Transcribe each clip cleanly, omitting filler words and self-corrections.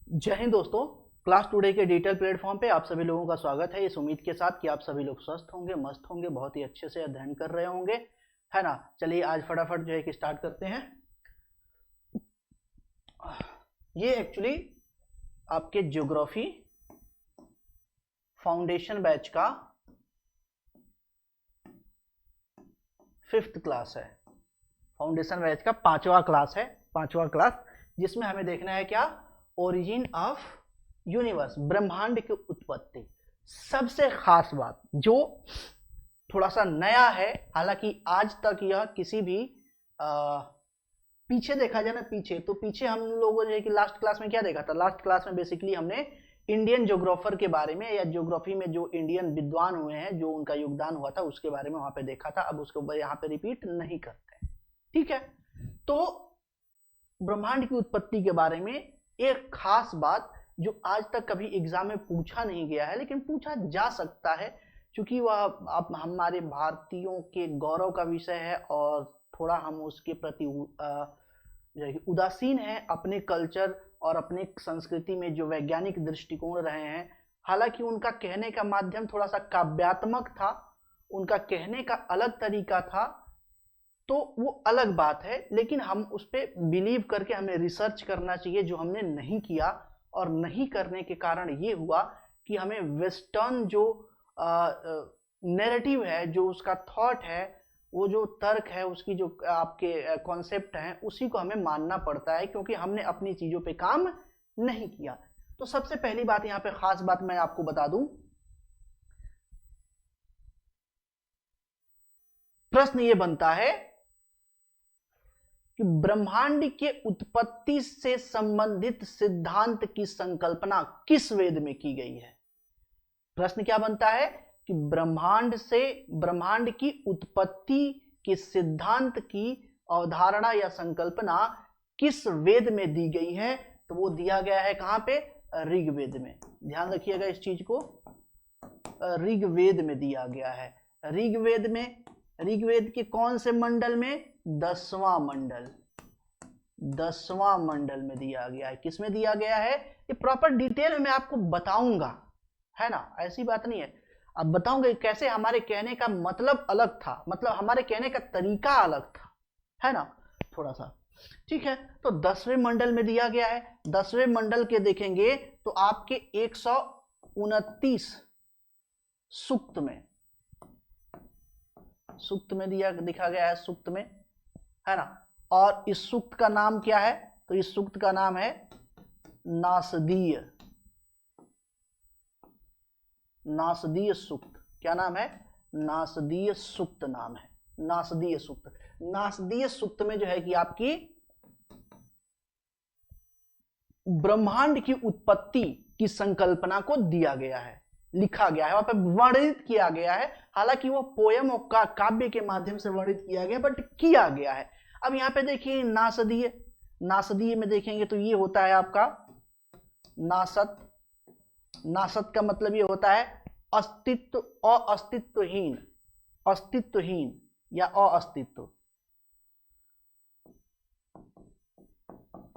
जय हिंद दोस्तों। Class today के डिजिटल प्लेटफॉर्म पे आप सभी लोगों का स्वागत है। इस उम्मीद के साथ कि आप सभी लोग स्वस्थ होंगे, मस्त होंगे, बहुत ही अच्छे से अध्ययन कर रहे होंगे, है ना। चलिए आज फटाफट जो है कि स्टार्ट करते हैं। ये एक्चुअली आपके ज्योग्राफी फाउंडेशन बैच का 5th क्लास है। फाउंडेशन बैच का 5वां क्लास है, 5वां क्लास, जिसमें हमें देखना है क्या, ओरिजिन ऑफ यूनिवर्स, ब्रह्मांड की उत्पत्ति। सबसे खास बात जो थोड़ा सा नया है, हालांकि आज तक यह किसी भी पीछे देखा जाए ना, पीछे हम लोगों ने कि लास्ट क्लास में क्या देखा था। लास्ट क्लास में बेसिकली हमने इंडियन ज्योग्राफर के बारे में या ज्योग्राफी में जो इंडियन विद्वान हुए हैं, जो उनका योगदान हुआ था, उसके बारे में वहां पे देखा था। अब उसको यहाँ पे रिपीट नहीं करते, ठीक है। तो ब्रह्मांड की उत्पत्ति के बारे में एक खास बात जो आज तक कभी एग्जाम में पूछा नहीं गया है, लेकिन पूछा जा सकता है, क्योंकि वह अब हमारे भारतीयों के गौरव का विषय है और थोड़ा हम उसके प्रति उदासीन है, अपने कल्चर और अपने संस्कृति में जो वैज्ञानिक दृष्टिकोण रहे हैं। हालांकि उनका कहने का माध्यम थोड़ा सा काव्यात्मक था, उनका कहने का अलग तरीका था, तो वो अलग बात है, लेकिन हम उस पर बिलीव करके हमें रिसर्च करना चाहिए, जो हमने नहीं किया। और नहीं करने के कारण ये हुआ कि हमें वेस्टर्न जो नैरेटिव है, जो उसका थॉट है, वो जो तर्क है, उसकी जो आपके कॉन्सेप्ट हैं, उसी को हमें मानना पड़ता है, क्योंकि हमने अपनी चीजों पे काम नहीं किया। तो सबसे पहली बात यहाँ पे खास बात मैं आपको बता दूं, प्रश्न ये बनता है कि ब्रह्मांड के उत्पत्ति से संबंधित सिद्धांत की संकल्पना किस वेद में की गई है। प्रश्न क्या बनता है कि ब्रह्मांड की उत्पत्ति के सिद्धांत की अवधारणा या संकल्पना किस वेद में दी गई है। तो वो दिया गया है कहां पे, ऋग्वेद में। ध्यान रखिएगा इस चीज को, ऋग्वेद में दिया गया है। ऋग्वेद के कौन से मंडल में, 10वां मंडल में दिया गया है। किस में दिया गया है, ये प्रॉपर डिटेल में मैं आपको बताऊंगा, है ना, ऐसी बात नहीं है। अब बताऊंगा कैसे हमारे कहने का मतलब अलग था, मतलब हमारे कहने का तरीका अलग था, है ना, थोड़ा सा, ठीक है। तो 10वें मंडल में दिया गया है। 10वें मंडल के देखेंगे तो आपके 129 सूक्त में दिखा गया है, सूक्त में, है ना। और इस सूक्त का नाम क्या है, तो इस सूक्त का नाम है नासदीय सूक्त। क्या नाम है, नासदीय सूक्त नाम है, नासदीय सूक्त में जो है कि आपकी ब्रह्मांड की उत्पत्ति की संकल्पना को दिया गया है, लिखा गया है, वहां पर वर्णित किया गया है। हालांकि वो पोयम और काव्य के माध्यम से वर्णित किया गया, बट किया गया है। अब यहाँ पे देखिए नासदीय में देखेंगे तो ये होता है आपका नासत का मतलब ये होता है अस्तित्वहीन या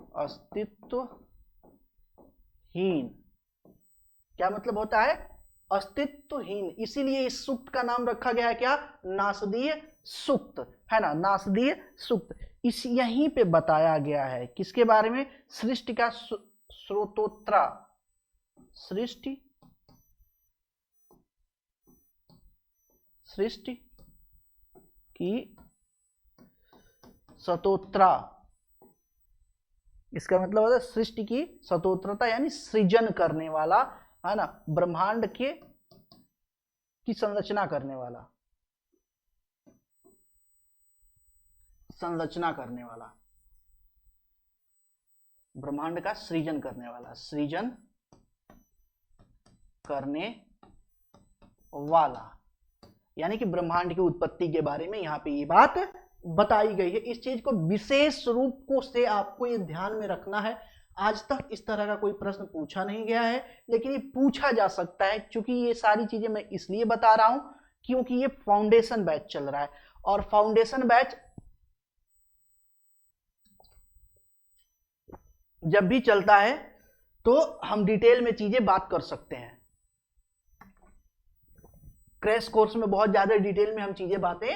अस्तित्वहीन। क्या मतलब होता है, अस्तित्वहीन। इसीलिए इस सूक्त का नाम रखा गया है क्या, नासदीय सूक्त, है ना, नासदीय सूक्त। इस यहीं पे बताया गया है किसके बारे में, सृष्टि का स्रोतोत्रा, सृष्टि की सतोत्रा। इसका मतलब होता है सृष्टि की स्वतंत्रता, यानी सृजन करने वाला, है ना, ब्रह्मांड की संरचना करने वाला, ब्रह्मांड का सृजन करने वाला, यानी कि ब्रह्मांड की उत्पत्ति के बारे में यहाँ पे ये बात बताई गई है। इस चीज को विशेष रूप से आपको ये ध्यान में रखना है। आज तक इस तरह का कोई प्रश्न पूछा नहीं गया है, लेकिन ये पूछा जा सकता है, क्योंकि ये सारी चीजें मैं इसलिए बता रहा हूं क्योंकि ये फाउंडेशन बैच चल रहा है, और फाउंडेशन बैच जब भी चलता है तो हम डिटेल में चीजें बात कर सकते हैं। क्रैश कोर्स में बहुत ज्यादा डिटेल में हम चीजें बातें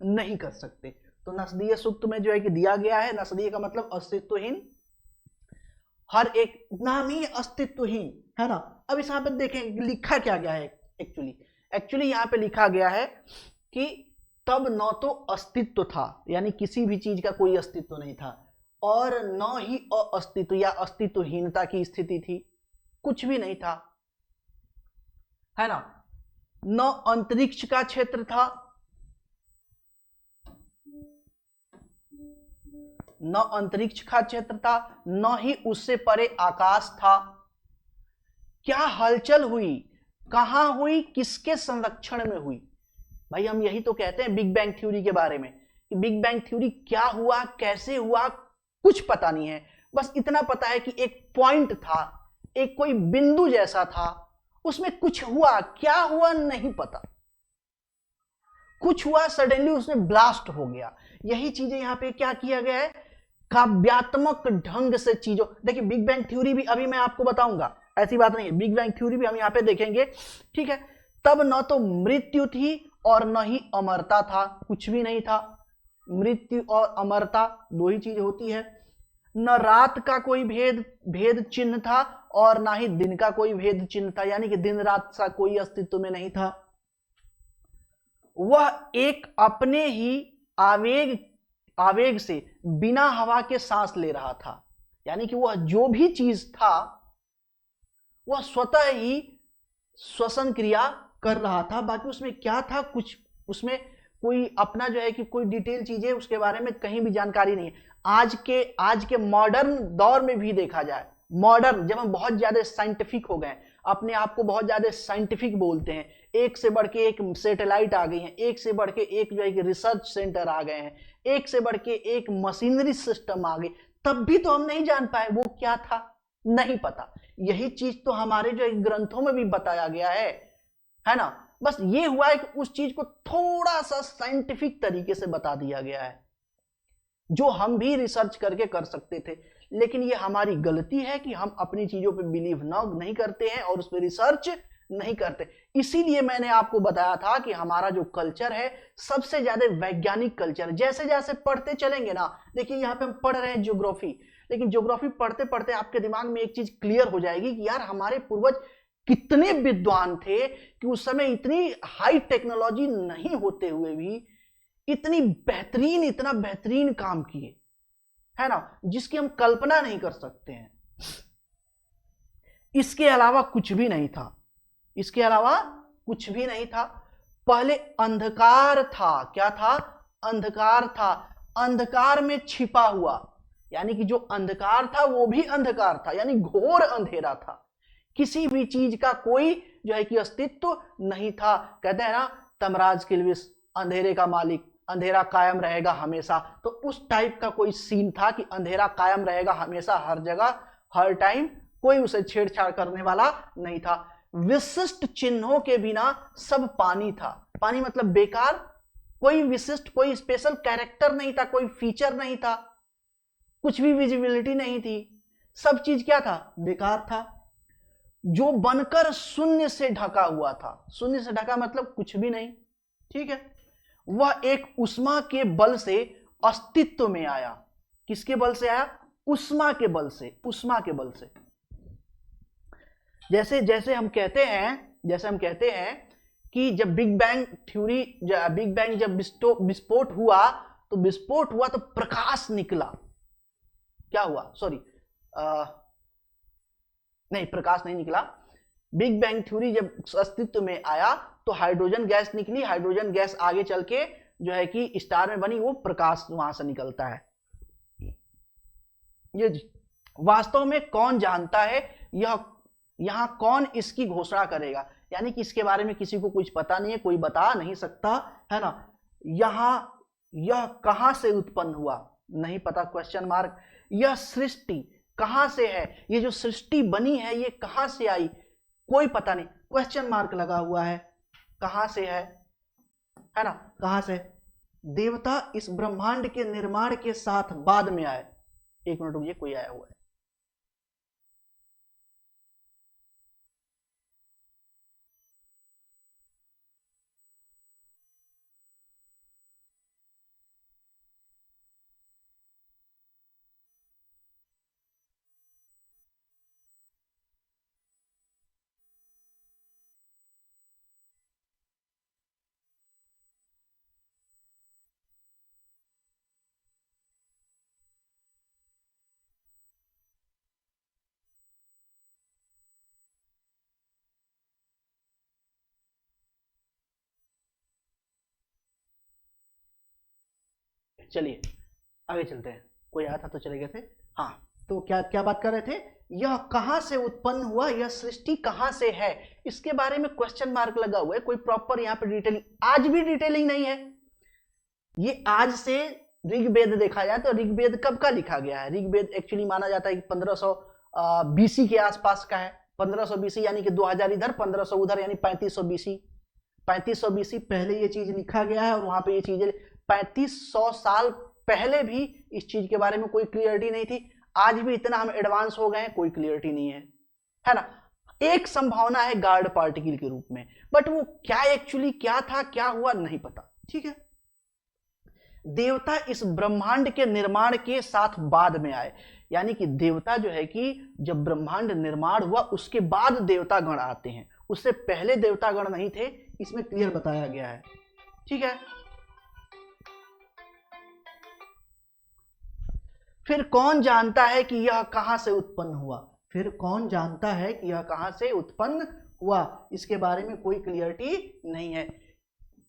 नहीं कर सकते। तो नस्दीय सूक्त में जो है कि दिया गया है, नस्दीय का मतलब अस्तित्वहीन, हर एक नाम ही अस्तित्वहीन है ना। अब इस यहाँ पे देखें लिखा क्या गया है एक्चुअली यहाँ पे लिखा गया है कि तब न तो अस्तित्व था, यानी किसी भी चीज का कोई अस्तित्व नहीं था, और न ही अस्तित्व या अस्तित्वहीनता की स्थिति थी, कुछ भी नहीं था, है ना। न अंतरिक्ष का क्षेत्र था, न अंतरिक्ष का क्षेत्र था, न ही उससे परे आकाश था। क्या हलचल हुई, कहां हुई, किसके संरक्षण में हुई? भाई हम यही तो कहते हैं बिग बैंग थ्योरी के बारे में कि बिग बैंग थ्योरी क्या हुआ, कैसे हुआ, कुछ पता नहीं है। बस इतना पता है कि एक पॉइंट था, एक कोई बिंदु जैसा था, उसमें कुछ हुआ, क्या हुआ नहीं पता, कुछ हुआ, सडनली उसमें ब्लास्ट हो गया। यही चीजें यहां पे क्या किया गया है, काव्यात्मक ढंग से चीजों, देखिए बिग बैंग थ्योरी भी अभी मैं आपको बताऊंगा, ऐसी बात नहीं है, बिग बैंग थ्योरी भी हम यहां पे देखेंगे, ठीक है। तब न तो मृत्यु थी और न ही अमरता था, कुछ भी नहीं था। मृत्यु और अमरता दो ही चीज होती है। न रात का कोई भेद चिन्ह था और ना ही दिन का कोई भेद चिन्ह था, यानी कि दिन रात सा कोई अस्तित्व में नहीं था। वह एक अपने ही आवेग से बिना हवा के सांस ले रहा था, यानी कि वह जो भी चीज था वह स्वतः ही श्वसन क्रिया कर रहा था। बाकी उसमें क्या था, कुछ उसमें कोई अपना जो है कि कोई डिटेल चीजें उसके बारे में कहीं भी जानकारी नहीं है। आज के मॉडर्न दौर में भी देखा जाए, मॉडर्न जब हम बहुत ज्यादा साइंटिफिक हो गए, अपने आप को बहुत ज्यादा साइंटिफिक बोलते हैं, एक से बढ़ के एक सैटेलाइट आ गई है, एक से बढ़ के एक जो है कि रिसर्च सेंटर आ गए हैं, एक से बढ़ के एक मशीनरी सिस्टम आ गई, तब भी तो हम नहीं जान पाए वो क्या था, नहीं पता। यही चीज तो हमारे जो ग्रंथों में भी बताया गया है ना। बस ये हुआ है कि उस चीज को थोड़ा सा साइंटिफिक तरीके से बता दिया गया है, जो हम भी रिसर्च करके कर सकते थे। लेकिन ये हमारी गलती है कि हम अपनी चीजों पे बिलीव नहीं करते हैं और उस पर रिसर्च नहीं करते। इसीलिए मैंने आपको बताया था कि हमारा जो कल्चर है सबसे ज्यादा वैज्ञानिक कल्चर। जैसे जैसे पढ़ते चलेंगे ना, देखिए यहाँ पे हम पढ़ रहे हैं ज्योग्राफी, लेकिन ज्योग्राफी पढ़ते पढ़ते आपके दिमाग में एक चीज क्लियर हो जाएगी कि यार हमारे पूर्वज कितने विद्वान थे कि उस समय इतनी हाई टेक्नोलॉजी नहीं होते हुए भी इतना बेहतरीन काम किए, है ना, जिसकी हम कल्पना नहीं कर सकते हैं। इसके अलावा कुछ भी नहीं था, इसके अलावा कुछ भी नहीं था। पहले अंधकार था, क्या था, अंधकार था, अंधकार में छिपा हुआ, यानी कि जो अंधकार था वो भी अंधकार था, यानी घोर अंधेरा था, किसी भी चीज का कोई जो है कि अस्तित्व नहीं था। कहते हैं ना तमराज किल्विस, अंधेरे का मालिक, अंधेरा कायम रहेगा हमेशा। तो उस टाइप का कोई सीन था कि अंधेरा कायम रहेगा हमेशा, हर जगह, हर टाइम, कोई उसे छेड़छाड़ करने वाला नहीं था। विशिष्ट चिन्हों के बिना सब पानी था, पानी मतलब बेकार, कोई विशिष्ट, कोई स्पेशल कैरेक्टर नहीं था, कोई फीचर नहीं था, कुछ भी विजिबिलिटी नहीं थी, सब चीज क्या था, बेकार था। जो बनकर शून्य से ढका हुआ था, शून्य से ढका मतलब कुछ भी नहीं, ठीक है। वह एक उष्मा के बल से अस्तित्व में आया, किसके बल से आया, उष्मा के बल से, उष्मा के बल से। जैसे जैसे हम कहते हैं कि जब big bang theory, big bang जब विस्फोट हुआ तो प्रकाश निकला, क्या हुआ, सॉरी नहीं, प्रकाश नहीं निकला। बिग बैंग थ्योरी जब अस्तित्व में आया तो हाइड्रोजन गैस निकली, हाइड्रोजन गैस आगे चल के जो है कि स्टार में बनी, वो प्रकाश वहां से निकलता है। ये वास्तव में कौन जानता है, यह यहां कौन इसकी घोषणा करेगा, यानी कि इसके बारे में किसी को कुछ पता नहीं है, कोई बता नहीं सकता, है ना। यह कहां से उत्पन्न हुआ, नहीं पता, क्वेश्चन मार्क। यह सृष्टि कहां से है, ये जो सृष्टि बनी है ये कहां से आई, कोई पता नहीं, क्वेश्चन मार्क लगा हुआ है, कहां से है ना, कहां से। देवता इस ब्रह्मांड के निर्माण के साथ बाद में आए। एक मिनट रुकिए, कोई आया हुआ है। चलिए आगे चलते हैं, कोई आया था तो चले गए थे। हाँ, तो क्या क्या बात कर रहे थे, यह कहां से उत्पन्न हुआ, यह सृष्टि कहां से है, इसके बारे में क्वेश्चन मार्क लगा हुआ है। कोई प्रॉपर यहाँ पे डिटेलिंग, आज भी डिटेलिंग नहीं है। ये आज से ऋग्वेद देखा जाए तो ऋग्वेद कब का लिखा गया है, ऋग्वेद एक्चुअली माना जाता है कि 1500 बीसी के आसपास का है। 1500 बीसी यानी कि 2000 इधर 1500 उधर, यानी 3500 बीसी। 3500 बीसी पहले ये चीज लिखा गया है और वहां पे ये चीजें 3500 साल पहले भी इस चीज के बारे में कोई क्लियरिटी नहीं थी। आज भी इतना हम एडवांस हो गए हैं, कोई क्लियरिटी नहीं है ना। एक संभावना है गार्ड पार्टिकल के रूप में, बट वो क्या एक्चुअली क्या था, क्या हुआ, नहीं पता। ठीक है, देवता इस ब्रह्मांड के निर्माण के साथ बाद में आए, यानी कि देवता जो है कि जब ब्रह्मांड निर्माण हुआ उसके बाद देवता गण आते हैं, उससे पहले देवता गण नहीं थे, इसमें क्लियर बताया गया है। ठीक है, फिर कौन जानता है कि यह कहां से उत्पन्न हुआ, फिर कौन जानता है कि यह कहां से उत्पन्न हुआ, इसके बारे में कोई क्लियरिटी नहीं है।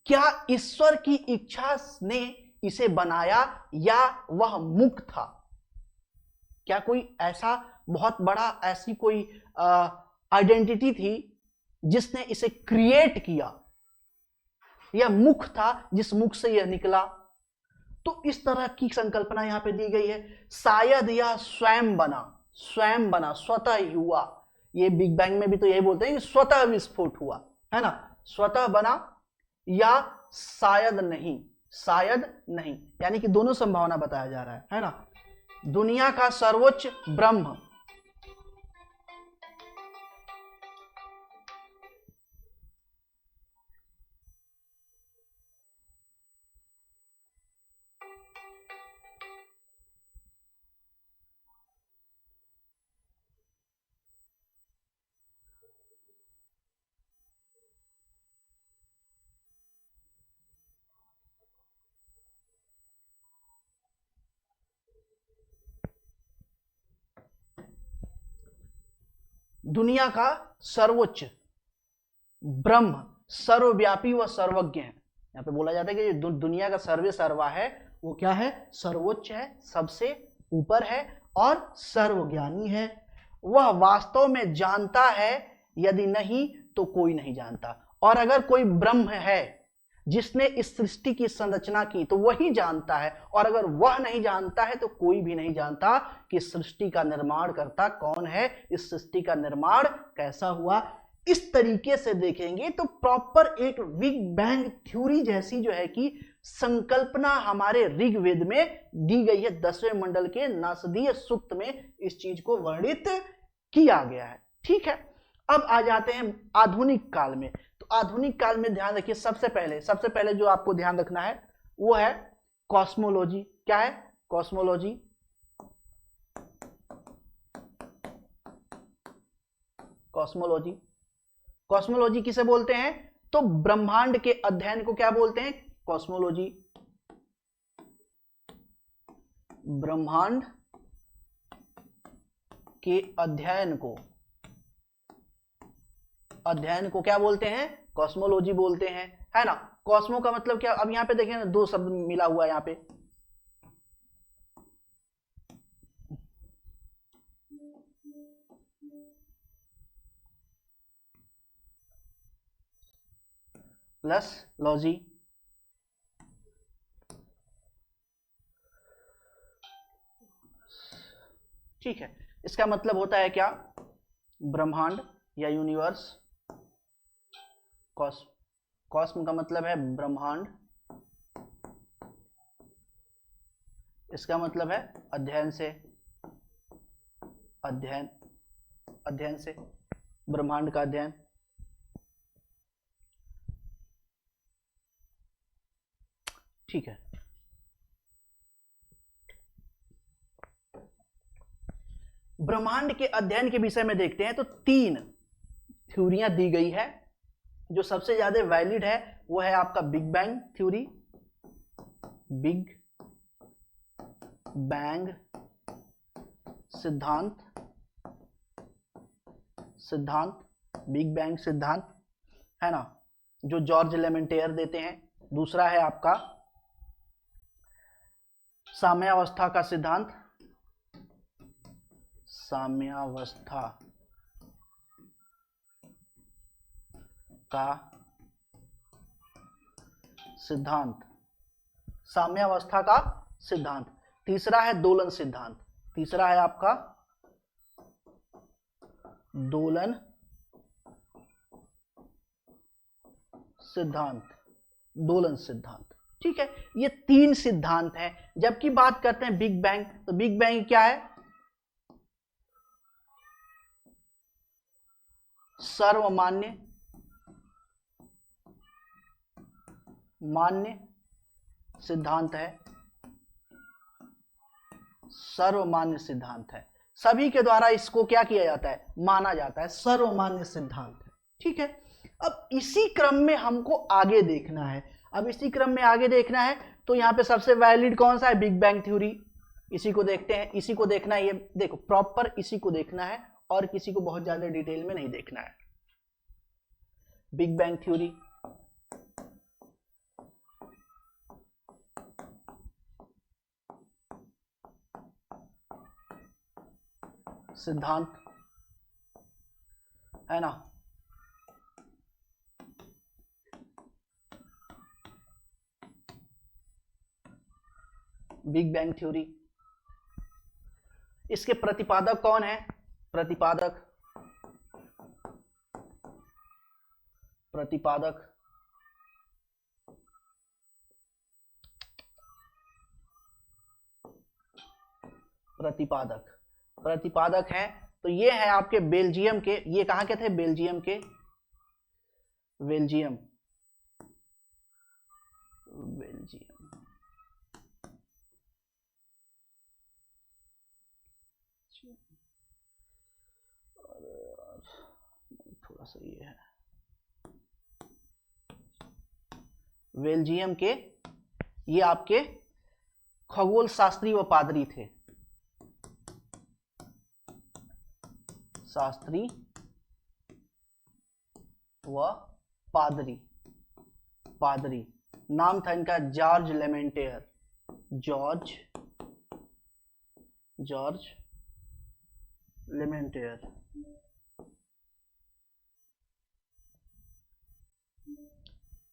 क्या ईश्वर की इच्छा ने इसे बनाया या वह मुक्त था, क्या कोई ऐसा बहुत बड़ा ऐसी कोई आइडेंटिटी थी जिसने इसे क्रिएट किया, या मुख था जिस मुख से यह निकला, तो इस तरह की संकल्पना यहां पे दी गई है। शायद यह स्वयं बना, स्वयं बना, स्वतः ही हुआ। ये बिग बैंग में भी तो यही बोलते हैं कि स्वतः विस्फोट हुआ, है ना, स्वतः बना या शायद नहीं, शायद नहीं, यानी कि दोनों संभावना बताया जा रहा है ना। दुनिया का सर्वोच्च ब्रह्म, दुनिया का सर्वोच्च ब्रह्म सर्वव्यापी व सर्वज्ञ है। यहाँ पे बोला जाता है कि जो दुनिया का सर्वे सर्वा है वो क्या है, सर्वोच्च है, सबसे ऊपर है और सर्वज्ञानी है। वह वास्तव में जानता है, यदि नहीं तो कोई नहीं जानता। और अगर कोई ब्रह्म है जिसने इस सृष्टि की संरचना की तो वही जानता है, और अगर वह नहीं जानता है तो कोई भी नहीं जानता कि सृष्टि का निर्माण करता कौन है, इस सृष्टि का निर्माण कैसा हुआ। इस तरीके से देखेंगे तो प्रॉपर एक बिग बैंग थ्योरी जैसी जो है कि संकल्पना हमारे ऋग्वेद में दी गई है। 10वें मंडल के नासदीय सूक्त में इस चीज को वर्णित किया गया है। ठीक है, अब आ जाते हैं आधुनिक काल में। तो आधुनिक काल में ध्यान रखिए, सबसे पहले जो आपको ध्यान रखना है वो है कॉस्मोलॉजी। क्या है, कॉस्मोलॉजी। कॉस्मोलॉजी, कॉस्मोलॉजी किसे बोलते हैं, तो ब्रह्मांड के अध्ययन को क्या बोलते हैं, कॉस्मोलॉजी। ब्रह्मांड के अध्ययन को क्या बोलते हैं, कॉस्मोलॉजी बोलते हैं, है ना। कॉस्मो का मतलब क्या, अब यहां पे देखें ना, दो शब्द मिला हुआ है यहां पे, प्लस लॉजी। ठीक है, इसका मतलब होता है क्या, ब्रह्मांड या यूनिवर्स। कॉस्म का मतलब है ब्रह्मांड, इसका मतलब है अध्ययन से, अध्ययन से, ब्रह्मांड का अध्ययन। ठीक है, ब्रह्मांड के अध्ययन के विषय में देखते हैं तो 3 थ्योरियां दी गई है। जो सबसे ज्यादा वैलिड है वो है आपका big bang theory, big bang सिद्धांत, बिग बैंग सिद्धांत, है ना, जो जॉर्ज लेमेंटेयर देते हैं। दूसरा है आपका साम्यावस्था का सिद्धांत, साम्यावस्था का सिद्धांत, साम्यावस्था का सिद्धांत। तीसरा है दोलन सिद्धांत, तीसरा है आपका दोलन सिद्धांत, दोलन सिद्धांत। ठीक है, ये तीन सिद्धांत हैं। जबकि बात करते हैं बिग बैंग, तो बिग बैंग क्या है? सर्वमान्य मान्य सिद्धांत है, सर्वमान्य सिद्धांत है। सभी के द्वारा इसको क्या किया जाता है? माना जाता है, सर्वमान्य सिद्धांत है। ठीक है, अब इसी क्रम में हमको आगे देखना है। अब इसी क्रम में आगे देखना है तो यहाँ पे सबसे वैलिड कौन सा है? Big bang theory. इसी को देखते हैं, इसी को देखना है। ये देखो प्रॉपर इसी को देखना है और किसी को बहुत ज्यादा डिटेल में नहीं देखना है। बिग बैंग थ्योरी, सिद्धांत है ना, बिग बैंग थ्योरी। इसके प्रतिपादक कौन है? प्रतिपादक प्रतिपादक प्रतिपादक प्रतिपादक हैं तो ये है आपके बेल्जियम के। ये कहां के थे? बेल्जियम के, बेल्जियम बेल्जियम थोड़ा सा ये है, बेल्जियम के। ये आपके खगोल शास्त्री व पादरी थे, शास्त्री व पादरी, पादरी। नाम था इनका George Lemaitre, George Lemaitre,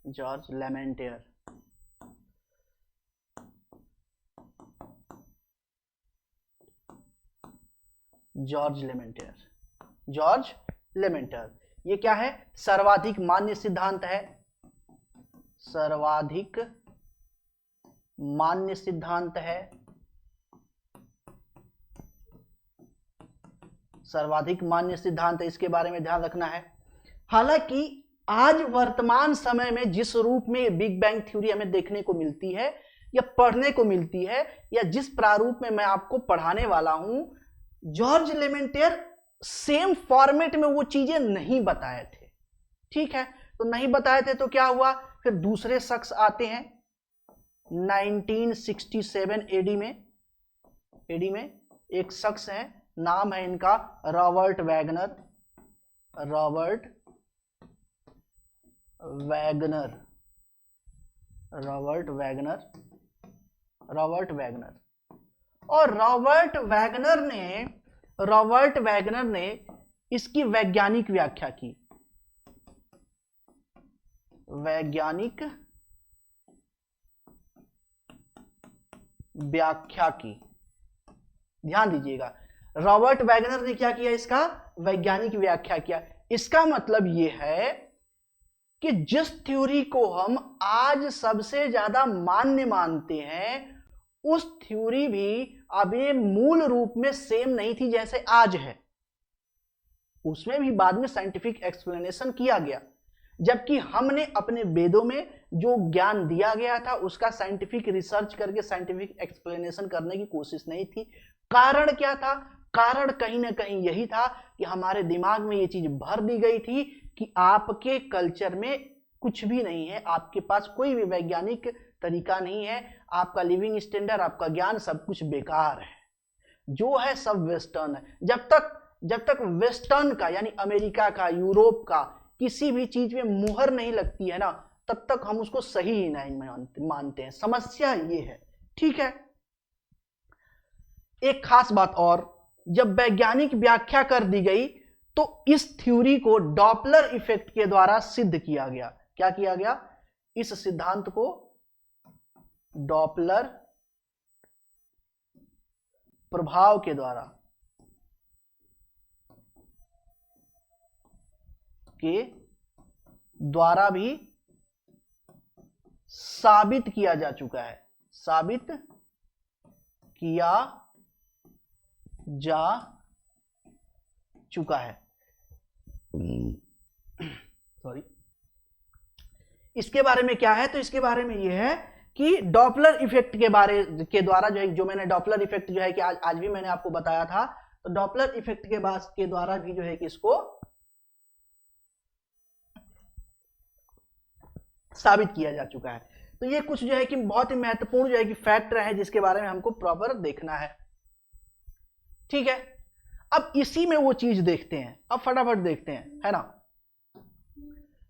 George Lemaitre. George Lemaitre, George Lemaitre. ये क्या है? सर्वाधिक मान्य सिद्धांत है, सर्वाधिक मान्य सिद्धांत है, सर्वाधिक मान्य सिद्धांत है। इसके बारे में ध्यान रखना है। हालांकि आज वर्तमान समय में जिस रूप में बिग बैंग थ्योरी हमें देखने को मिलती है या पढ़ने को मिलती है, या जिस प्रारूप में मैं आपको पढ़ाने वाला हूं, जॉर्ज लेमेंटेयर सेम फॉर्मेट में वो चीजें नहीं बताए थे। ठीक है, तो नहीं बताए थे तो क्या हुआ? फिर दूसरे शख्स आते हैं 1967 एडी में एक शख्स है, नाम है इनका Robert Wagner, Robert Wagner, Robert Wagner, Robert Wagner. और रॉबर्ट वैगनर ने इसकी वैज्ञानिक व्याख्या की, वैज्ञानिक व्याख्या की। ध्यान दीजिएगा, रॉबर्ट वैगनर ने क्या किया? इसका वैज्ञानिक व्याख्या किया। इसका मतलब यह है कि जिस थ्योरी को हम आज सबसे ज्यादा मान्य मानते हैं, उस थ्योरी भी अब ये मूल रूप में सेम नहीं थी जैसे आज है। उसमें भी बाद में साइंटिफिक एक्सप्लेनेशन किया गया, जबकि हमने अपने वेदों में जो ज्ञान दिया गया था उसका साइंटिफिक रिसर्च करके साइंटिफिक एक्सप्लेनेशन करने की कोशिश नहीं थी। कारण क्या था? कारण कहीं ना कहीं यही था कि हमारे दिमाग में ये चीज भर दी गई थी कि आपके कल्चर में कुछ भी नहीं है, आपके पास कोई भी वैज्ञानिक तरीका नहीं है, आपका लिविंग स्टैंडर्ड, आपका ज्ञान सब कुछ बेकार है, जो है सब वेस्टर्न है। जब तक वेस्टर्न का यानी अमेरिका का, यूरोप का किसी भी चीज में मुहर नहीं लगती है ना, तब तक हम उसको सही ही नहीं मानते हैं। समस्या ये है। ठीक है, एक खास बात और, जब वैज्ञानिक व्याख्या कर दी गई तो इस थ्योरी को डॉपलर इफेक्ट के द्वारा सिद्ध किया गया। क्या किया गया? इस सिद्धांत को डॉपलर प्रभाव के द्वारा भी साबित किया जा चुका है, साबित किया जा चुका है। सॉरी, इसके बारे में क्या है? तो इसके बारे में यह है कि डॉपलर इफेक्ट के द्वारा जो है, जो मैंने डॉपलर इफेक्ट जो है कि आज भी मैंने आपको बताया था, तो डॉपलर इफेक्ट के द्वारा भी जो है कि इसको साबित किया जा चुका है। तो ये कुछ जो है कि बहुत ही महत्वपूर्ण जो है कि फैक्टर है जिसके बारे में हमको प्रॉपर देखना है। ठीक है, अब इसी में वो चीज देखते हैं, अब फटाफट देखते हैं, है ना।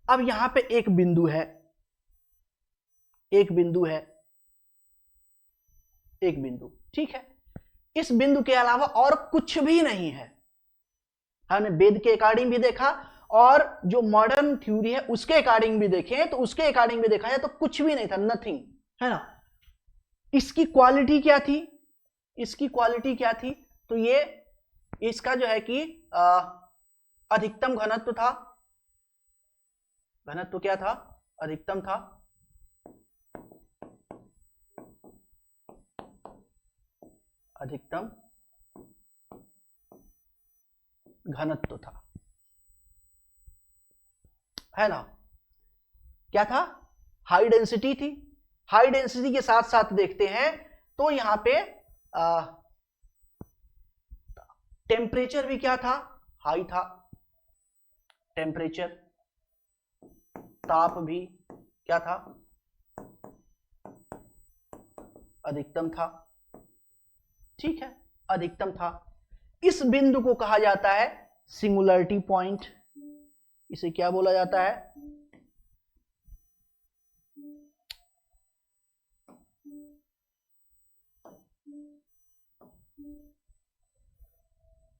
अब यहां पे एक बिंदु है, एक बिंदु है, एक बिंदु, ठीक है। इस बिंदु के अलावा और कुछ भी नहीं है। हमने वेद के अकॉर्डिंग भी देखा और जो मॉडर्न थ्योरी है उसके अकॉर्डिंग भी देखें, तो उसके अकॉर्डिंग भी देखा जाए तो कुछ भी नहीं था, नथिंग, है ना। इसकी क्वालिटी क्या थी? इसकी क्वालिटी क्या थी? तो ये इसका जो है कि अधिकतम घनत्व था। घनत्व क्या था? अधिकतम था। अधिकतम घनत्व था, है ना। क्या था? हाई डेंसिटी थी। हाई डेंसिटी के साथ साथ देखते हैं तो यहां पे टेम्परेचर भी क्या था? हाई था। टेम्परेचर, ताप भी क्या था? अधिकतम था। ठीक है, अधिकतम था। इस बिंदु को कहा जाता है सिंगुलरिटी पॉइंट। इसे क्या बोला जाता है?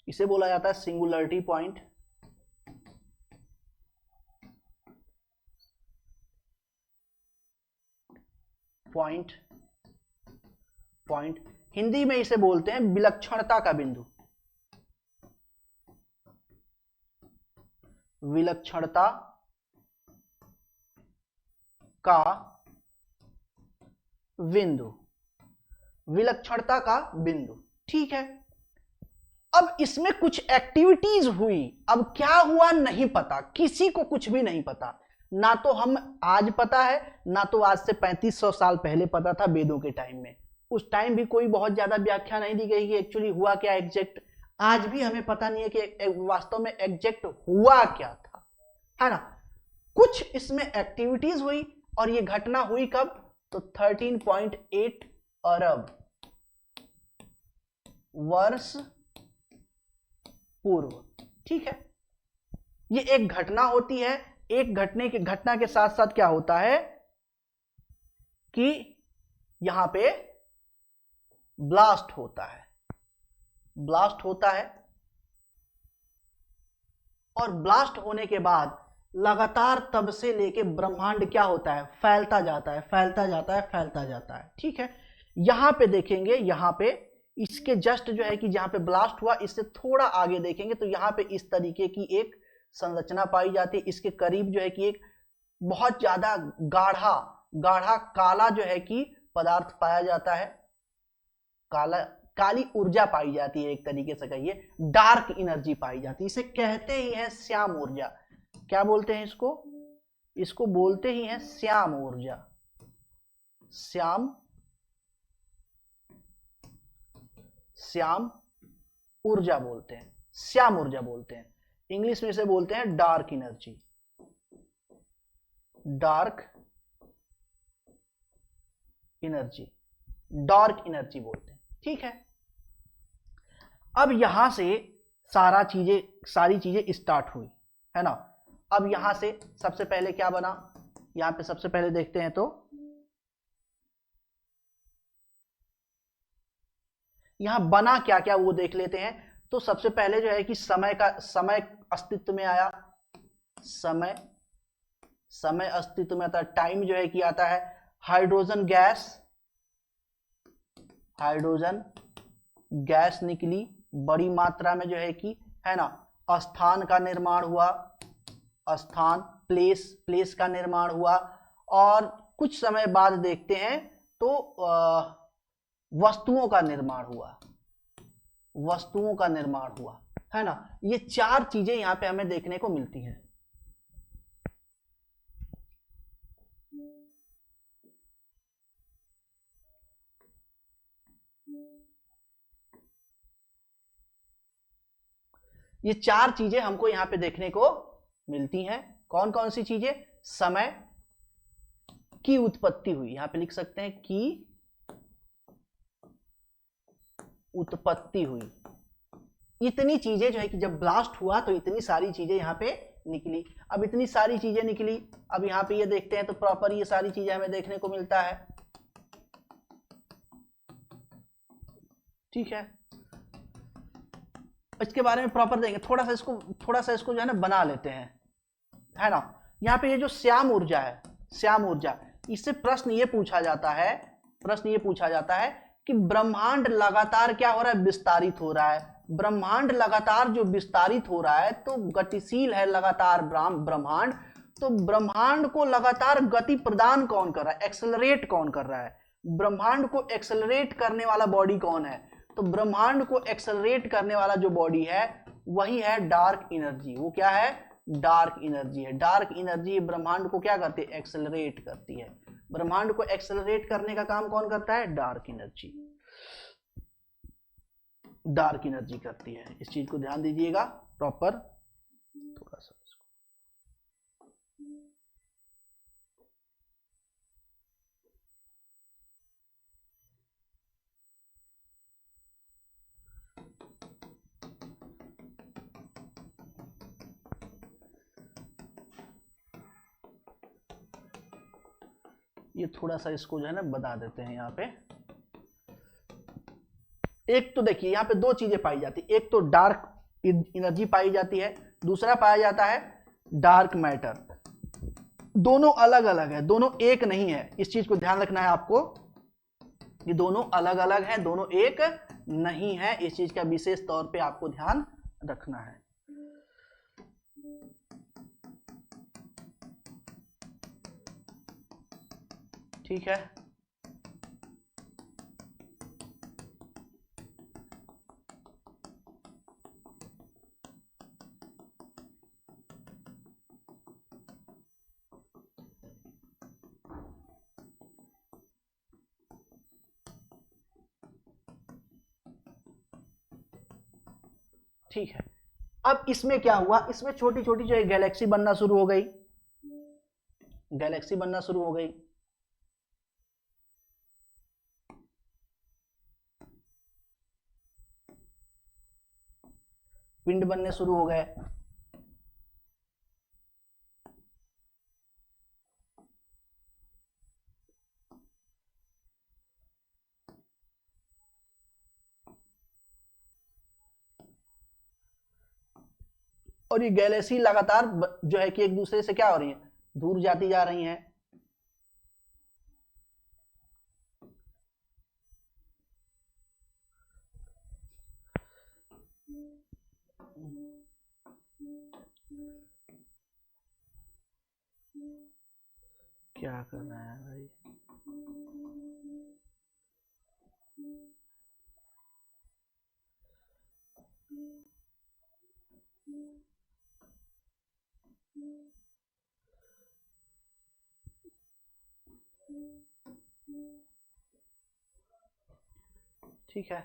इसे बोला जाता है सिंगुलरिटी पॉइंट। पॉइंट हिंदी में इसे बोलते हैं विलक्षणता का बिंदु। विलक्षणता का बिंदु, विलक्षणता का बिंदु, ठीक है। अब इसमें कुछ एक्टिविटीज हुई। अब क्या हुआ नहीं पता, किसी को कुछ भी नहीं पता। ना तो हम आज पता है, ना तो आज से 3500 साल पहले पता था वेदों के टाइम में। उस टाइम भी कोई बहुत ज्यादा व्याख्या नहीं दी गई कि एक्चुअली हुआ क्या एग्जैक्ट। आज भी हमें पता नहीं है कि वास्तव में एग्जैक्ट हुआ क्या था, है ना। कुछ इसमें एक्टिविटीज हुई और ये घटना हुई कब? तो 13.8 अरब वर्ष पूर्व, ठीक है। ये एक घटना होती है। एक घटना के साथ साथ क्या होता है कि यहां पे ब्लास्ट होता है। ब्लास्ट होता है और ब्लास्ट होने के बाद लगातार तब से लेके ब्रह्मांड क्या होता है? फैलता जाता है, फैलता जाता है, फैलता जाता है, ठीक है। यहां पे देखेंगे, यहां पे इसके जस्ट जो है कि जहां पे ब्लास्ट हुआ इससे थोड़ा आगे देखेंगे तो यहां पे इस तरीके की एक संरचना पाई जाती है। इसके करीब जो है कि एक बहुत ज्यादा गाढ़ा गाढ़ा काला जो है कि पदार्थ पाया जाता है। काली ऊर्जा पाई जाती है, एक तरीके से कहिए डार्क एनर्जी पाई जाती है। इसे कहते ही है श्याम ऊर्जा। क्या बोलते हैं इसको? इसको बोलते ही है श्याम ऊर्जा। श्याम ऊर्जा बोलते हैं, श्याम ऊर्जा बोलते हैं। इंग्लिश में इसे बोलते हैं dark energy. Dark energy, dark energy बोलते हैं, ठीक है। अब यहां से सारी चीजें स्टार्ट हुई, है ना। अब यहां से सबसे पहले क्या बना? यहां पे सबसे पहले देखते हैं तो यहाँ बना क्या क्या वो देख लेते हैं। तो सबसे पहले जो है कि समय अस्तित्व में आया, समय समय अस्तित्व में आता है। टाइम जो है कि आता है। हाइड्रोजन गैस निकली बड़ी मात्रा में जो है कि, है ना। स्थान का निर्माण हुआ, स्थान प्लेस का निर्माण हुआ। और कुछ समय बाद देखते हैं तो वस्तुओं का निर्माण हुआ, है ना। ये चार चीजें यहां पे हमें देखने को मिलती हैं। ये चार चीजें हमको यहां पे देखने को मिलती हैं। कौन कौन सी चीजें? समय की उत्पत्ति हुई, यहां पे लिख सकते हैं कि उत्पत्ति हुई। इतनी चीजें जो है कि जब ब्लास्ट हुआ तो इतनी सारी चीजें यहां पे निकली। अब इतनी सारी चीजें निकली, अब यहां पे ये देखते हैं तो प्रॉपर ये सारी चीजें हमें देखने को मिलता है। ठीक है, इसके बारे में प्रॉपर देंगे। थोड़ा सा इसको जो है ना बना लेते हैं, है ना। यहाँ पे ये जो श्याम ऊर्जा है, श्याम ऊर्जा, इससे प्रश्न ये पूछा जाता है कि ब्रह्मांड लगातार क्या हो रहा है? विस्तारित हो रहा है। ब्रह्मांड लगातार जो विस्तारित हो रहा है तो गतिशील है लगातार ब्रह्मांड। तो ब्रह्मांड को लगातार गति प्रदान कौन कर रहा है? एक्सेलरेट कौन कर रहा है? ब्रह्मांड को एक्सेलरेट करने वाला बॉडी कौन है? तो ब्रह्मांड को एक्सेलरेट करने वाला जो बॉडी है वही है डार्क एनर्जी। वो क्या है? डार्क एनर्जी है। डार्क एनर्जी ब्रह्मांड को क्या करती है? एक्सेलरेट करती है। ब्रह्मांड को एक्सेलरेट करने का काम कौन करता है? डार्क एनर्जी करती है। इस चीज को ध्यान दीजिएगा प्रॉपर। थोड़ा सा ये थोड़ा सा इसको जो है ना बता देते हैं यहाँ पे। एक तो देखिए यहाँ पे दो चीजें पाई जाती है, एक तो डार्क एनर्जी पाई जाती है, दूसरा पाया जाता है डार्क मैटर। दोनों अलग अलग है, दोनों एक नहीं है। इस चीज को ध्यान रखना है आपको, ये दोनों अलग अलग है, दोनों एक नहीं है। इस चीज का विशेष तौर पे आपको ध्यान रखना है। ठीक है, ठीक है। अब इसमें क्या हुआ? इसमें छोटी छोटी जो है गैलेक्सी बनना शुरू हो गई, गैलेक्सी बनना शुरू हो गई। पिंड बनने शुरू हो गए। और ये गैलेक्सी लगातार जो है कि एक दूसरे से क्या हो रही है? दूर जाती जा रही हैं। क्या करना है भाई? ठीक है,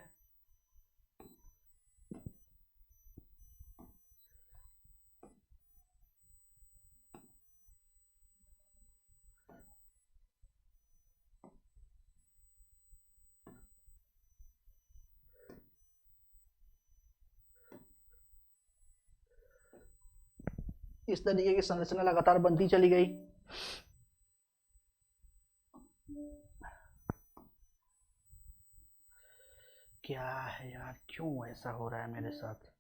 इस तरीके की संरचना लगातार बनती चली गई। क्या है यार, क्यों ऐसा हो रहा है मेरे साथ?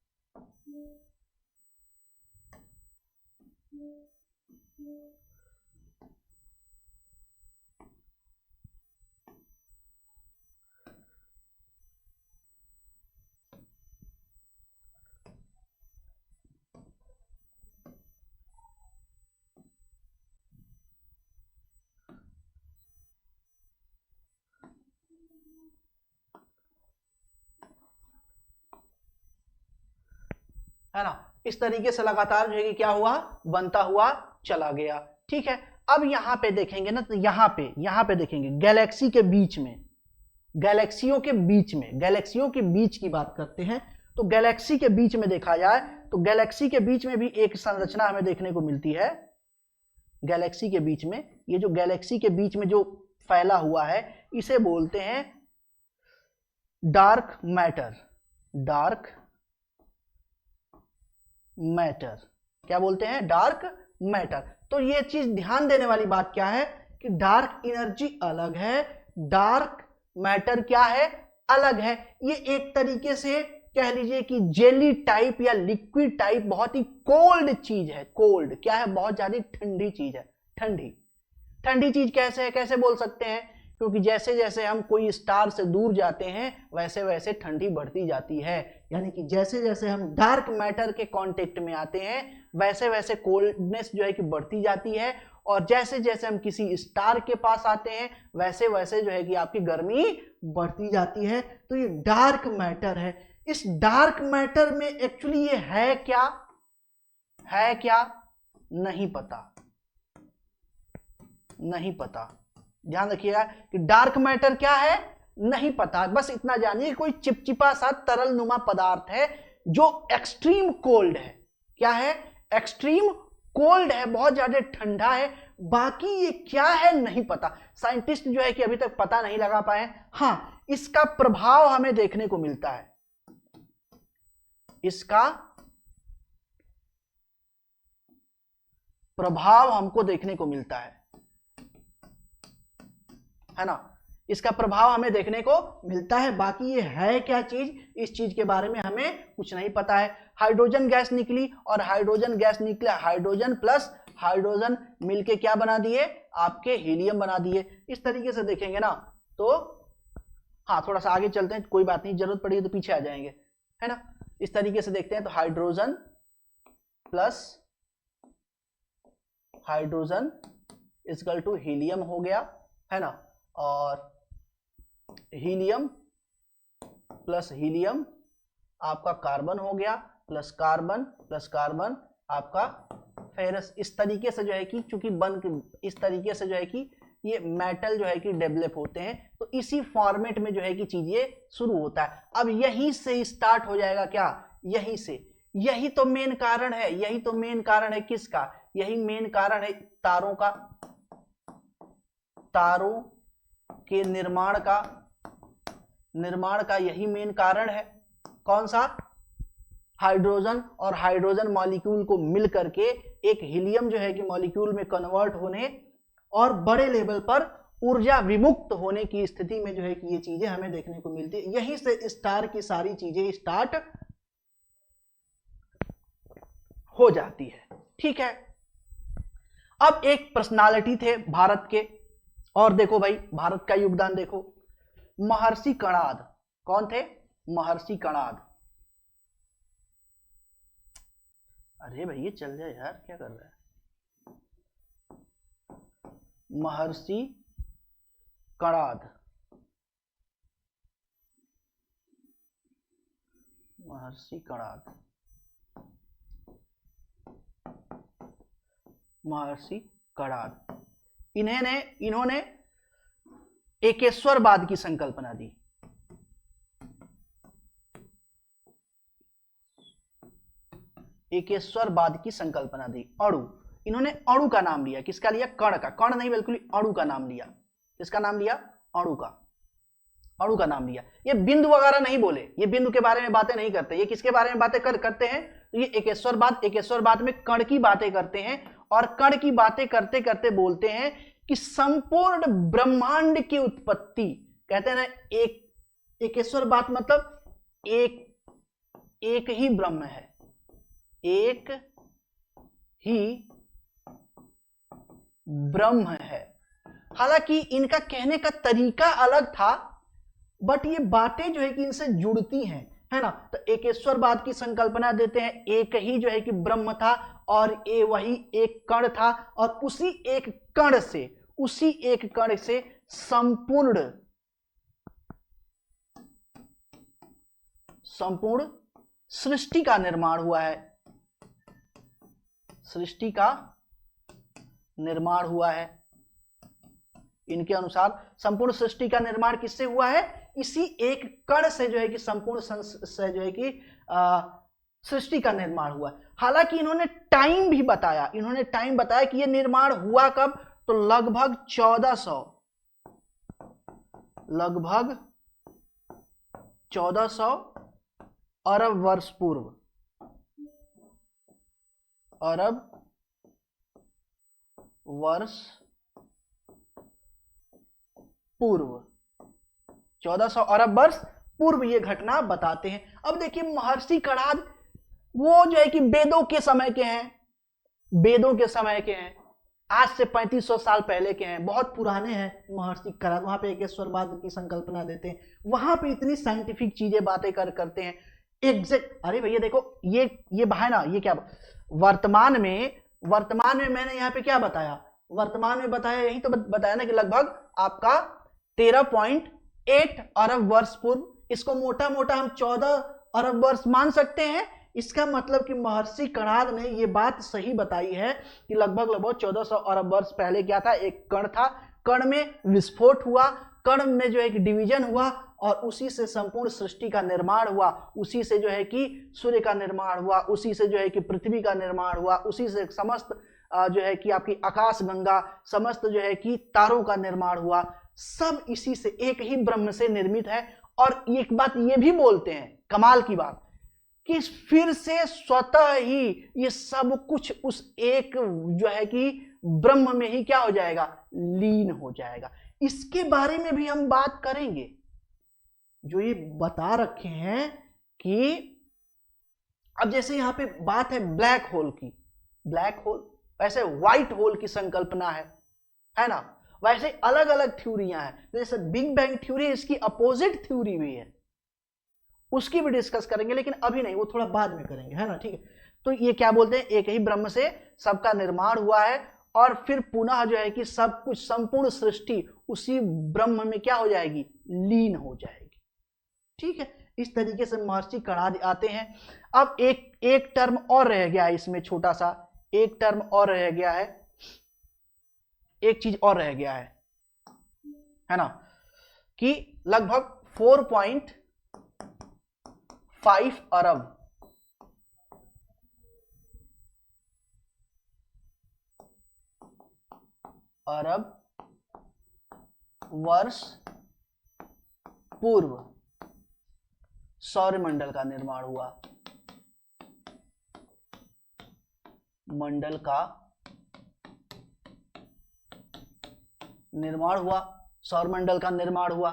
है ना, इस तरीके से लगातार जो है कि क्या हुआ, बनता हुआ चला गया। ठीक है, अब यहां पे देखेंगे ना, तो यहां पे देखेंगे गैलेक्सी के बीच में, गैलेक्सियों के बीच में, गैलेक्सियों के बीच की बात करते हैं। तो गैलेक्सी के बीच में देखा जाए तो गैलेक्सी के बीच में भी एक संरचना हमें देखने को मिलती है। गैलेक्सी के बीच में, ये जो गैलेक्सी के बीच में जो फैला हुआ है, इसे बोलते हैं डार्क मैटर। डार्क मैटर, क्या बोलते हैं? Dark matter. तो ये चीज ध्यान देने वाली बात क्या है कि डार्क एनर्जी अलग है, डार्क मैटर क्या है? अलग है। ये एक तरीके से कह लीजिए कि जेली टाइप या लिक्विड टाइप बहुत ही कोल्ड चीज है। कोल्ड क्या है? बहुत ज्यादा ठंडी चीज है। ठंडी ठंडी चीज कैसे है, कैसे बोल सकते हैं? क्योंकि जैसे जैसे हम कोई स्टार से दूर जाते हैं वैसे वैसे ठंडी बढ़ती जाती है। यानी कि जैसे जैसे हम डार्क मैटर के कांटेक्ट में आते हैं वैसे वैसे कोल्डनेस जो है कि बढ़ती जाती है, और जैसे जैसे हम किसी स्टार के पास आते हैं वैसे वैसे जो है कि आपकी गर्मी बढ़ती जाती है। तो ये डार्क मैटर है। इस डार्क मैटर में एक्चुअली ये है क्या, है क्या? नहीं पता, नहीं पता। ध्यान रखिएगा कि डार्क मैटर क्या है, नहीं पता। बस इतना जानिए कोई चिपचिपा सा तरल नुमा पदार्थ है जो एक्सट्रीम कोल्ड है। क्या है? एक्सट्रीम कोल्ड है, बहुत ज्यादा ठंडा है। बाकी ये क्या है नहीं पता, साइंटिस्ट जो है कि अभी तक पता नहीं लगा पाए। हां, इसका प्रभाव हमें देखने को मिलता है, इसका प्रभाव हमको देखने को मिलता है ना, इसका प्रभाव हमें देखने को मिलता है। बाकी ये है क्या चीज, इस चीज के बारे में हमें कुछ नहीं पता है। हाइड्रोजन गैस निकली और हाइड्रोजन गैस निकले, हाइड्रोजन प्लस हाइड्रोजन मिलके क्या बना दिए? आपके हीलियम बना दिए। इस तरीके से देखेंगे ना तो हाँ, थोड़ा सा आगे चलते हैं, कोई बात नहीं, जरूरत पड़ी तो पीछे आ जाएंगे, है ना। इस तरीके से देखते हैं तो hydrogen plus hydrogen equal to helium हो गया, है ना। और हीलियम प्लस हीलियम आपका कार्बन हो गया, प्लस कार्बन आपका फेरस। इस तरीके से जो है कि चूंकि इस तरीके से जो है कि ये मेटल जो है कि डेवलप होते हैं, तो इसी फॉर्मेट में जो है कि चीजें शुरू होता है। अब यहीं से स्टार्ट हो जाएगा क्या? यहीं से। यही तो मेन कारण है, यही तो मेन कारण है किसका? यही मेन कारण है तारों का, तारों के निर्माण का यही मेन कारण है। कौन सा? हाइड्रोजन और हाइड्रोजन मॉलिक्यूल को मिल करके एक हीलियम जो है कि मॉलिक्यूल में कन्वर्ट होने और बड़े लेवल पर ऊर्जा विमुक्त होने की स्थिति में जो है कि ये चीजें हमें देखने को मिलती है। यहीं से स्टार की सारी चीजें स्टार्ट हो जाती है। ठीक है, अब एक पर्सनालिटी थे भारत के, और देखो भाई भारत का योगदान देखो, महर्षि कणाद। कौन थे? महर्षि कणाद। अरे भैया चल जाए यार, क्या कर रहा है? महर्षि कणाद, महर्षि कणाद, महर्षि कणाद। इन्होंने एकेश्वरवाद की संकल्पना दी। एकेश्वरवाद की संकल्पना दी। अणु, इन्होंने अणु का नाम लिया। किसका लिया? कण का। कण नहीं, बिल्कुल अणु का नाम लिया। किसका नाम लिया? अणु का। अणु का नाम लिया। ये बिंदु वगैरह नहीं बोले, ये बिंदु के बारे में बातें नहीं करते। ये किसके बारे में बातें करते हैं? तो ये एकेश्वरवाद में कण की बातें करते हैं, और कण की बातें करते करते बोलते हैं कि संपूर्ण ब्रह्मांड की उत्पत्ति, कहते हैं ना, एकेश्वरवाद मतलब एक ही ब्रह्म है, एक ही ब्रह्म है। हालांकि इनका कहने का तरीका अलग था, बट ये बातें जो है कि इनसे जुड़ती हैं, है ना। तो एकेश्वरवाद की संकल्पना देते हैं, एक ही जो है कि ब्रह्म था और ये वही एक कण था, और उसी एक कण से संपूर्ण सृष्टि का निर्माण हुआ है, सृष्टि का निर्माण हुआ है। इनके अनुसार संपूर्ण सृष्टि का निर्माण किससे हुआ है? इसी एक कण से जो है कि संपूर्ण से जो है कि सृष्टि का निर्माण हुआ। हालांकि इन्होंने टाइम भी बताया, कि यह निर्माण हुआ कब, तो लगभग 1400 अरब वर्ष पूर्व, अरब वर्ष पूर्व, 1400 अरब वर्ष पूर्व ये घटना बताते हैं। अब देखिए महर्षि कणाद वो जो है कि वेदों के समय के हैं, आज से 3500 साल पहले के हैं, बहुत पुराने हैं महर्षि कणाद। वहां पे एकेश्वरवाद की संकल्पना देते हैं, वहां पे इतनी साइंटिफिक चीजें बातें करते हैं एग्जैक्ट। अरे भैया देखो ये है ना, ये क्या वर्तमान में मैंने यहाँ पे क्या बताया, वर्तमान में बताया, यही तो बताया ना कि लगभग आपका 13.8 अरब वर्ष पूर्व। इसको मोटा मोटा हम 14 अरब वर्ष मान सकते हैं। इसका मतलब कि महर्षि कणाद ने ये बात सही बताई है कि लगभग 1400 अरब वर्ष पहले क्या था, एक कण था, कण में विस्फोट हुआ, कण में जो है कि डिवीजन हुआ, और उसी से संपूर्ण सृष्टि का निर्माण हुआ, उसी से जो है कि सूर्य का निर्माण हुआ, उसी से जो है कि पृथ्वी का निर्माण हुआ, उसी से समस्त जो है कि आपकी आकाश गंगा, समस्त जो है कि तारों का निर्माण हुआ। सब इसी से, एक ही ब्रह्म से निर्मित है। और एक बात ये भी बोलते हैं, कमाल की बात, कि फिर से स्वतः ही ये सब कुछ उस एक जो है कि ब्रह्म में ही क्या हो जाएगा, लीन हो जाएगा। इसके बारे में भी हम बात करेंगे। जो ये बता रखे हैं कि अब जैसे यहां पे बात है ब्लैक होल की, ब्लैक होल वैसे व्हाइट होल की संकल्पना है ना। वैसे अलग अलग थ्योरियां हैं, जैसे बिग बैंग थ्योरी, इसकी अपोजिट थ्योरी भी है, उसकी भी डिस्कस करेंगे, लेकिन अभी नहीं, वो थोड़ा बाद में करेंगे, है ना, ठीक है। तो ये क्या बोलते हैं, एक ही ब्रह्म से सबका निर्माण हुआ है, और फिर पुनः जो है कि सब कुछ, संपूर्ण सृष्टि उसी ब्रह्म में क्या हो जाएगी, लीन हो जाएगी। ठीक है, इस तरीके से महर्षि कणाद आते हैं। अब एक टर्म और रह गया है इसमें, छोटा सा एक टर्म और रह गया है, एक चीज और रह गया है ना, कि लगभग 4.5 अरब वर्ष पूर्व सौरमंडल का निर्माण हुआ। मंडल का निर्माण हुआ, सौरमंडल का निर्माण हुआ,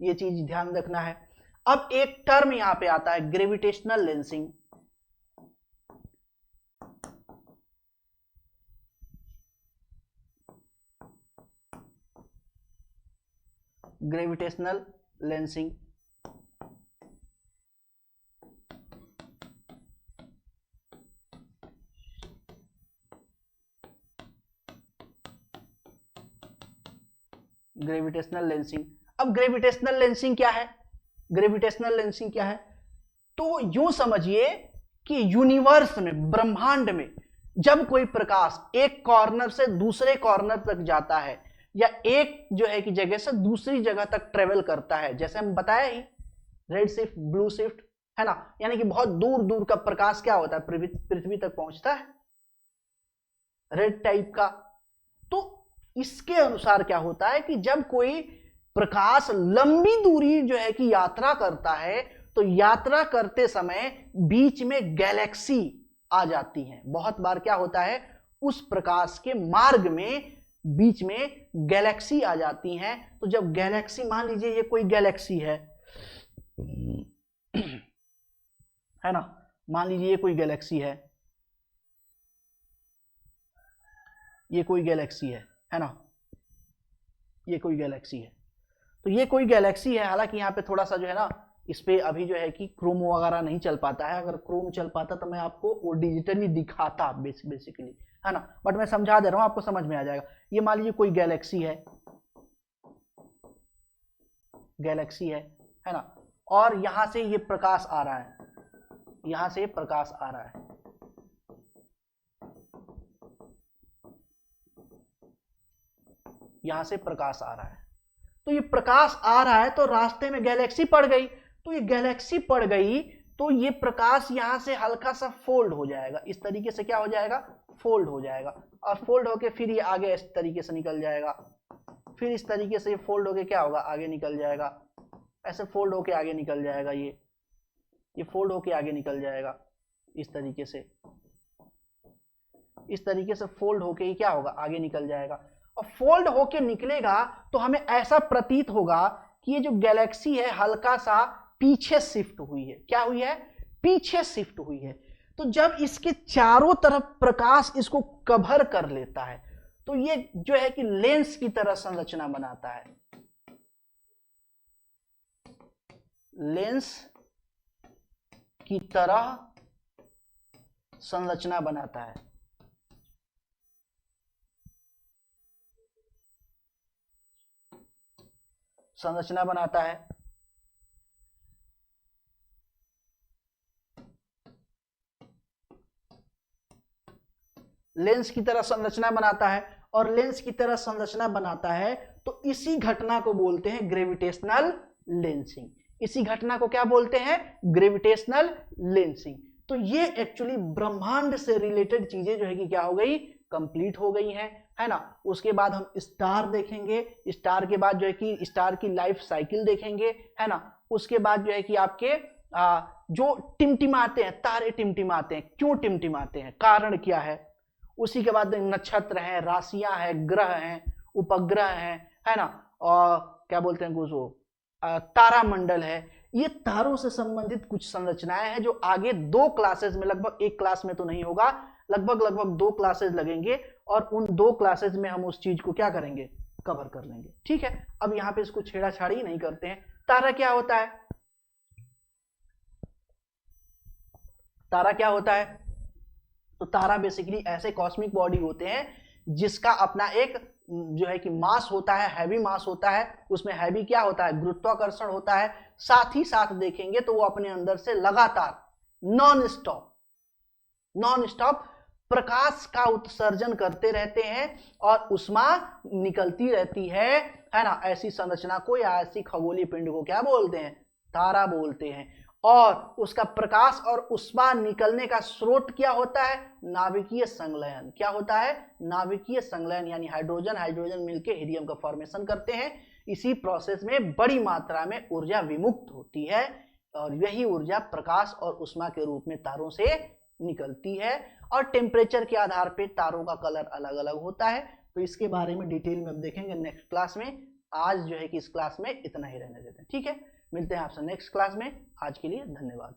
ये चीज ध्यान रखना है। अब एक टर्म यहां पे आता है, gravitational lensing. Gravitational lensing gravitational lensing. अब ग्रेविटेशनल लेंसिंग क्या है, ग्रेविटेशनल लेंसिंग क्या है, तो यूं समझिए कि यूनिवर्स में, ब्रह्मांड में जब कोई प्रकाश एक कॉर्नर से दूसरे कॉर्नर तक जाता है, या एक जो है कि जगह से दूसरी जगह तक ट्रेवल करता है, जैसे हम बताया ही, रेड शिफ्ट, ब्लू शिफ्ट, है ना, यानी कि बहुत दूर दूर का प्रकाश क्या होता है, पृथ्वी तक पहुंचता है, रेड टाइप का। तो इसके अनुसार क्या होता है कि जब कोई प्रकाश लंबी दूरी जो है कि यात्रा करता है, तो यात्रा करते समय बीच में गैलेक्सी आ जाती है। बहुत बार क्या होता है, उस प्रकाश के मार्ग में बीच में गैलेक्सी आ जाती हैं। तो जब गैलेक्सी, मान लीजिए ये कोई गैलेक्सी है, है ना। मान लीजिए ये कोई गैलेक्सी है, ये कोई गैलेक्सी है ना, ये कोई गैलेक्सी है। तो ये कोई गैलेक्सी है, हालांकि यहाँ पे थोड़ा सा जो है ना इस पे अभी जो है कि क्रोम वगैरह नहीं चल पाता है। अगर क्रोम चल पाता तो मैं आपको वो डिजिटली दिखाता बेसिकली, है ना, बट मैं समझा दे रहा हूँ, आपको समझ में आ जाएगा। ये मान लीजिए कोई गैलेक्सी है, गैलेक्सी है ना, और यहां से ये प्रकाश आ रहा है, यहां से प्रकाश आ रहा है, यहां से प्रकाश आ रहा है। तो ये प्रकाश आ रहा है तो रास्ते में गैलेक्सी पड़ गई, तो ये गैलेक्सी पड़ गई तो ये प्रकाश यहां से हल्का सा फोल्ड हो जाएगा, इस तरीके से क्या हो जाएगा, फोल्ड हो जाएगा, और फोल्ड होके फिर ये आगे इस तरीके से निकल जाएगा, फिर इस तरीके से ये फोल्ड होके क्या होगा, आगे निकल जाएगा, ऐसे फोल्ड होके आगे निकल जाएगा, ये फोल्ड होके आगे निकल जाएगा इस तरीके से, इस तरीके से फोल्ड होके ही क्या होगा, आगे निकल जाएगा। और फोल्ड होके निकलेगा तो हमें ऐसा प्रतीत होगा कि ये जो गैलेक्सी है हल्का सा पीछे शिफ्ट हुई है, क्या हुई है, पीछे शिफ्ट हुई है। तो जब इसके चारों तरफ प्रकाश इसको कवर कर लेता है तो ये जो है कि लेंस की तरह संरचना बनाता है, लेंस की तरह संरचना बनाता है। संरचना बनाता है, लेंस की तरह संरचना बनाता है, और लेंस की तरह संरचना बनाता है तो इसी घटना को बोलते हैं ग्रेविटेशनल लेंसिंग। इसी घटना को क्या बोलते हैं, ग्रेविटेशनल लेंसिंग। तो ये एक्चुअली ब्रह्मांड से रिलेटेड चीजें जो है कि क्या हो गई, कंप्लीट हो गई हैं, है ना। उसके बाद हम स्टार देखेंगे, स्टार के बाद जो है कि स्टार की लाइफ साइकिल देखेंगे, है ना। उसके बाद जो है कि आपके जो टिमटिमाते हैं तारे, टिमटिमाते हैं, क्यों टिमटिमाते हैं, कारण क्या है। उसी के बाद नक्षत्र हैं, राशियां हैं, ग्रह हैं, उपग्रह हैं, है ना, और क्या बोलते हैं कुछ तारामंडल है। ये तारों से संबंधित कुछ संरचनाएं हैं जो आगे 2 क्लासेस में, लगभग 1 क्लास में तो नहीं होगा, लगभग 2 क्लासेस लगेंगे, और उन 2 क्लासेस में हम उस चीज को क्या करेंगे, कवर कर लेंगे, ठीक है। अब यहाँ पे इसको छेड़ाछाड़ी नहीं करते हैं। तारा क्या होता है, तारा क्या होता है, तो तारा बेसिकली ऐसे कॉस्मिक बॉडी होते हैं जिसका अपना एक जो है कि मास होता है, हैवी मास होता है, उसमें हैवी क्या होता है, गुरुत्वाकर्षण होता है। साथ ही साथ देखेंगे तो वो अपने अंदर से लगातार नॉन स्टॉप प्रकाश का उत्सर्जन करते रहते हैं और उष्मा निकलती रहती है ना। ऐसी संरचना को या ऐसी खगोलीय पिंड को क्या बोलते हैं, तारा बोलते हैं। और उसका प्रकाश और उष्मा निकलने का स्रोत क्या होता है, नाभिकीय संलयन। क्या होता है, नाभिकीय संलयन, यानी हाइड्रोजन मिलकर हीलियम का फॉर्मेशन करते हैं। इसी प्रोसेस में बड़ी मात्रा में ऊर्जा विमुक्त होती है और यही ऊर्जा प्रकाश और उष्मा के रूप में तारों से निकलती है। और टेम्परेचर के आधार पर तारों का कलर अलग अलग होता है। तो इसके बारे में डिटेल में अब देखेंगे नेक्स्ट क्लास में। आज जो है कि इस क्लास में इतना ही रहने देते हैं, ठीक है। मिलते हैं आपसे नेक्स्ट क्लास में। आज के लिए धन्यवाद।